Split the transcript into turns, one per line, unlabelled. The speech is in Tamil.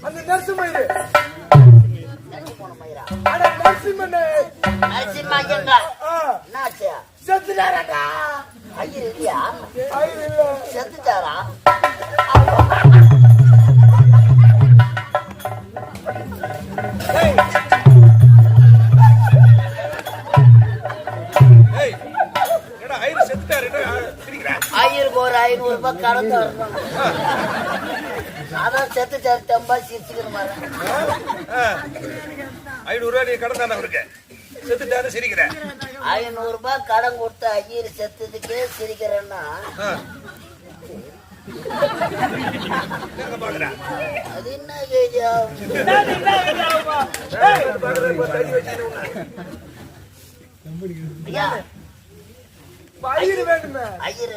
அந்த நர்சு மயிறு செத்துட்டாரா ஐயர் இல்லையா செத்துட்டாரா ஐயருக்கு ஒரு 500 ரூபாய் கடன் தரணும். அதான் செத்து செத்தம்பா சிரிச்சுக்கணுமா
500 ரூபாய் நீ கடன் தானே அவருக்கு செத்துட்டாரு சிரிக்கிறேன்
500 ரூபாய் கடன் கொடுத்த ஐயர் செத்ததுக்கே சிரிக்கிறேன்னா அது என்ன கேஜா ஐயர் வேணுமே ஐயர்